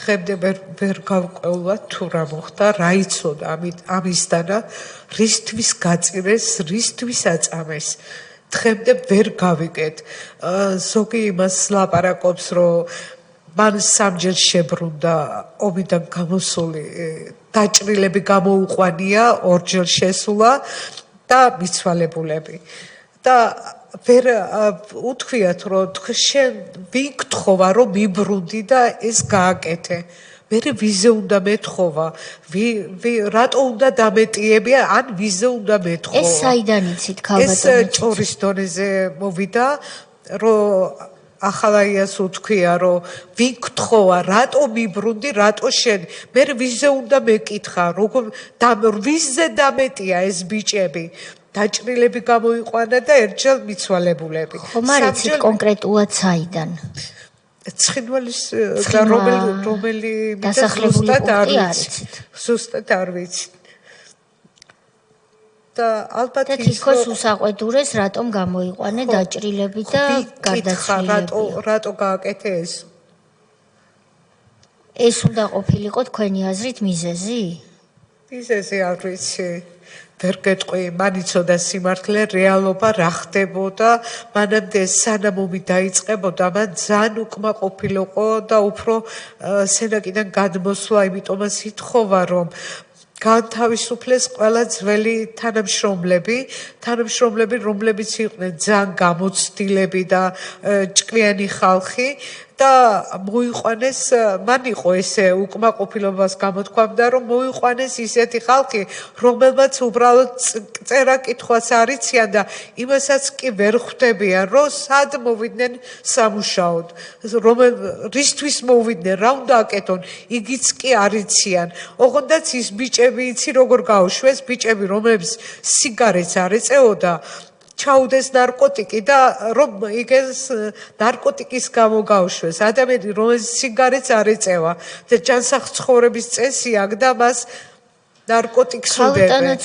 დღემდე ვერ გავყევლა თუ რა მოხდა, რა იცოდა ამისთანა, რისთვის გაწირეს, რისთვის აწამეს. დღემდე ვერ გავიგეთ. ზოგი იმას ლაპარაკობს, რომ მან სამჯერ შებრუნდა ომიდან გამოსული დაჭრილები გამოუყვანია, ორჯერ შესულა და მიცვალებულები. და ვერ უთქვიათ, რომ შენ ვინ გთხოვა, რომ მიბრუნდი და ეს გააკეთე. მე ვიზე უნდა მეთხოვა, რატო უნდა დამეტიებია, ან ვიზე უნდა მეთხოვა. ეს საიდან იცით, ქალბატონო? ეს ჭორის დონეზე მოვიდა, რომ ახალაიას უთქვია, რომ ვინ გთხოვა, რატო მიბრუნდი, რატო შენ. მე ვიზე უნდა მეკითხა, ვიზე დამეტია ეს ბიჭები. დაჭრილები გამოიყვანა და ერთჯერ მიცვალებულები. ხომ არ იცით კონკრეტულად საიდან? ცხინვალის რომელი დასახლებული პუნქტი არ იცით? ზუსტად არ ვიცით. და ალბათ და თითქოს უსაყვედურეს რატომ გამოიყვანე დაჭრილები და გარდაცვლილები? რატო გააკეთე ეს? ეს უნდა ყოფილიყო თქვენი აზრით მიზეზი? მიზეზი არ ვიცი. ვერ გეტყვი, მან იცოდა სიმართლე, რეალობა რა ხდებოდა, მანამდე სანამ ომი დაიწყებოდა, მან ძალიან უკმაყოფილიყო და უფრო სენაკიდან გადმოსვლა, იმიტომაც ითხოვა, რომ განთავისუფლეს ყველა ძველი თანამშრომლები, რომლებიც იყვნენ ძალიან გამოცდილები და ჭკვიანი ხალხი და მოიყვანეს, მან იყო ესე უკმაყოფილებას გამოთქვამდა, რომ მოიყვანეს ისეთი ხალხი, რომელმაც უბრალოდ წერა-კითხვას არ იციან და იმასაც კი ვერ ხვდებიან, რომ სად მოვიდნენ სამუშაოდ, რისთვის მოვიდნენ, რა უნდა აკეთონ, იგიც კი არ იციან. ოღონდაც ის ბიჭები იცი როგორ გაუშვეს, ბიჭები, რომლებიც სიგარეტს არ ეწეოდა, ჩაუდეს ნარკოტიკი და რომ იგეს ნარკოტიკის გამო გაუშვეს. ადამიანი, რომელიც სიგარეტს არ ეწევა და ჯანსაღ ცხოვრების წესი აქვს და მას ნარკოტიკს უდებენ.